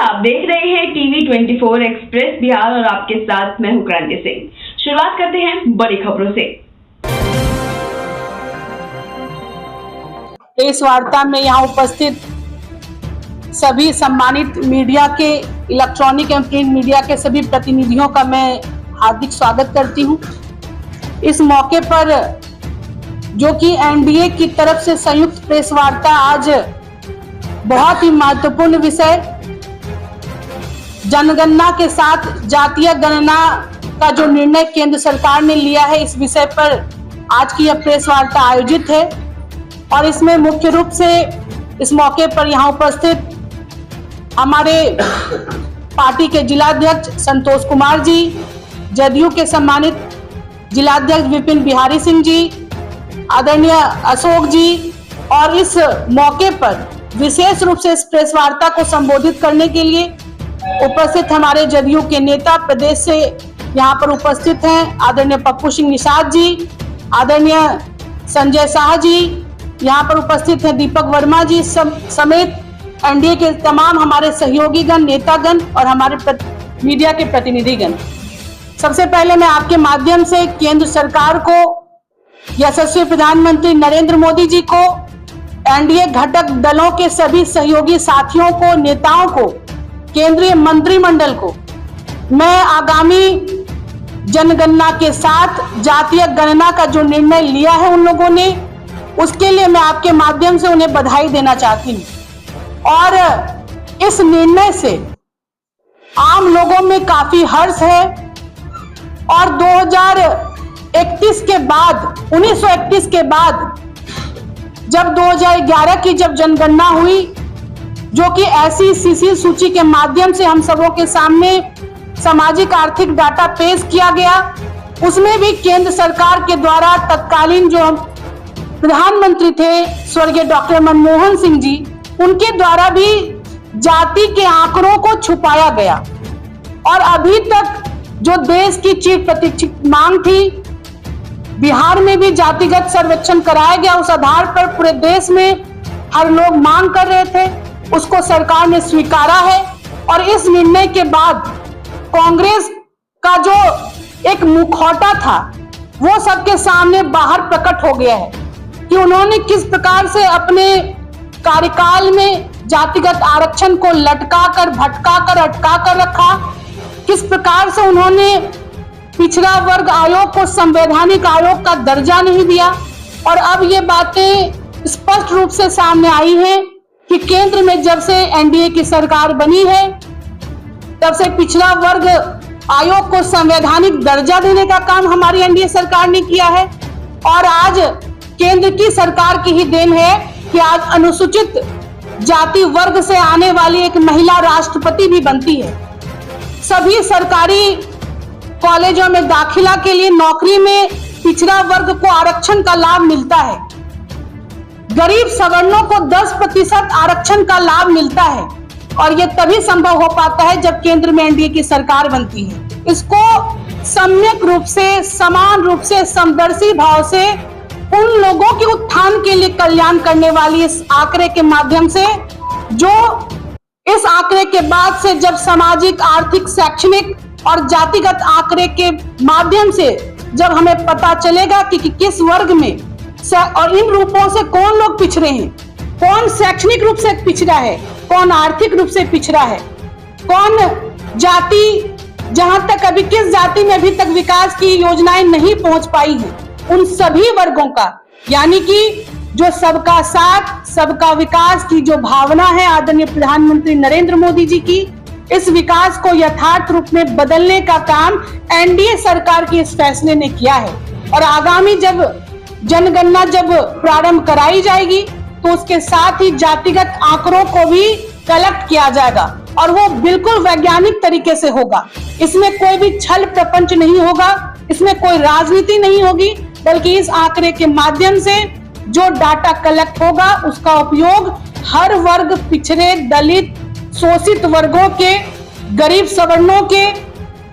आप देख रहे हैं टीवी 24 एक्सप्रेस बिहार और आपके साथ मैं हूं क्रांति सिंह। शुरुआत करते हैं बड़ी खबरों से। इस वार्ता में यहाँ उपस्थित सभी सम्मानित मीडिया के, इलेक्ट्रॉनिक एवं प्रिंट मीडिया के सभी प्रतिनिधियों का मैं हार्दिक स्वागत करती हूँ। इस मौके पर जो कि एनडीए की तरफ से संयुक्त प्रेस वार्ता, आज बहुत ही महत्वपूर्ण विषय जनगणना के साथ जातीय गणना का जो निर्णय केंद्र सरकार ने लिया है, इस विषय पर आज की यह प्रेस वार्ता आयोजित है। और इसमें मुख्य रूप से इस मौके पर यहाँ उपस्थित हमारे पार्टी के जिलाध्यक्ष संतोष कुमार जी, जदयू के सम्मानित जिलाध्यक्ष विपिन बिहारी सिंह जी, आदरणीय अशोक जी, और इस मौके पर विशेष रूप से इस प्रेस वार्ता को संबोधित करने के लिए उपस्थित हमारे जदयू के नेता प्रदेश से यहाँ पर उपस्थित हैं, आदरणीय पप्पू सिंह निषाद जी, आदरणीय संजय शाह जी, यहाँ पर उपस्थित हैं दीपक वर्मा जी समेत एनडीए के तमाम हमारे सहयोगीगण, नेतागण और हमारे मीडिया के प्रतिनिधिगण। सबसे पहले मैं आपके माध्यम से केंद्र सरकार को, यशस्वी प्रधानमंत्री नरेंद्र मोदी जी को, एनडीए घटक दलों के सभी सहयोगी साथियों को, नेताओं को, केंद्रीय मंत्रिमंडल को मैं आगामी जनगणना के साथ जातीय गणना का जो निर्णय लिया है उन लोगों ने, उसके लिए मैं आपके माध्यम से उन्हें बधाई देना चाहती हूँ। और इस निर्णय से आम लोगों में काफी हर्ष है। और 2031 के बाद, 1931 के बाद जब 2011 की जब जनगणना हुई, जो कि ऐसी सीसी सूची के माध्यम से हम सबों के सामने सामाजिक आर्थिक डाटा पेश किया गया, उसमें भी केंद्र सरकार के द्वारा तत्कालीन जो प्रधानमंत्री थे स्वर्गीय डॉक्टर मनमोहन सिंह जी, उनके द्वारा भी जाति के आंकड़ों को छुपाया गया। और अभी तक जो देश की चिर प्रतीक्षित मांग थी, बिहार में भी जातिगत सर्वेक्षण कराया गया। उस आधार पर पूरे देश में हर लोग मांग कर रहे थे, उसको सरकार ने स्वीकारा है। और इस निर्णय के बाद कांग्रेस का जो एक मुखौटा था वो सबके सामने बाहर प्रकट हो गया है कि उन्होंने किस प्रकार से अपने कार्यकाल में जातिगत आरक्षण को लटका कर, भटका कर, अटका कर रखा, किस प्रकार से उन्होंने पिछड़ा वर्ग आयोग को संवैधानिक आयोग का दर्जा नहीं दिया। और अब ये बातें स्पष्ट रूप से सामने आई हैं कि केंद्र में जब से एनडीए की सरकार बनी है, तब से पिछड़ा वर्ग आयोग को संवैधानिक दर्जा देने का काम हमारी एनडीए सरकार ने किया है। और आज केंद्र की सरकार की ही देन है कि आज अनुसूचित जाति वर्ग से आने वाली एक महिला राष्ट्रपति भी बनती है। सभी सरकारी कॉलेजों में दाखिला के लिए नौकरी में पिछड़ा वर्ग को आरक्षण का लाभ मिलता है। गरीब सवर्णों को 10% आरक्षण का लाभ मिलता है। और यह तभी संभव हो पाता है जब केंद्र में एनडीए की सरकार बनती है। इसको सम्यक रूप से, समान रूप से, समदर्शी भाव से उन लोगों के उत्थान के लिए कल्याण करने वाली इस आंकड़े के माध्यम से, जो इस आंकड़े के बाद से जब सामाजिक, आर्थिक, शैक्षणिक और जातिगत आंकड़े के माध्यम से जब हमें पता चलेगा कि किस वर्ग में और इन रूपों से कौन लोग पिछड़े हैं, कौन शैक्षणिक रूप से पिछड़ा है, कौन आर्थिक रूप से पिछड़ा है, कौन जाति, जहां तक अभी किस जाति में अभी तक विकास की योजनाएं नहीं पहुंच पाई हैं, उन सभी वर्गों का, यानी कि जो सबका साथ, सबका विकास की जो भावना है आदरणीय प्रधानमंत्री नरेंद्र मोदी जी की, इस विकास को यथार्थ रूप में बदलने का काम एनडीए सरकार के इस फैसले ने किया है। और आगामी जब जनगणना जब प्रारंभ कराई जाएगी तो उसके साथ ही जातिगत आंकड़ों को भी कलेक्ट किया जाएगा और वो बिल्कुल वैज्ञानिक तरीके से होगा। इसमें कोई भी छल प्रपंच नहीं होगा, इसमें कोई राजनीति नहीं होगी, बल्कि इस आंकड़े के माध्यम से जो डाटा कलेक्ट होगा उसका उपयोग हर वर्ग, पिछड़े, दलित, शोषित वर्गों के, गरीब सवर्णों के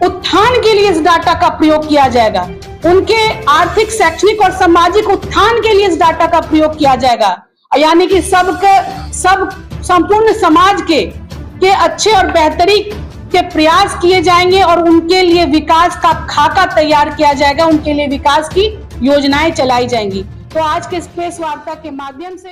उत्थान के लिए इस डाटा का प्रयोग किया जाएगा। उनके आर्थिक, शैक्षणिक और सामाजिक उत्थान के लिए इस डाटा का प्रयोग किया जाएगा। यानी कि सब संपूर्ण समाज के के अच्छे और बेहतरी के प्रयास किए जाएंगे और उनके लिए विकास का खाका तैयार किया जाएगा, उनके लिए विकास की योजनाएं चलाई जाएंगी। तो आज के इस प्रेस वार्ता के माध्यम से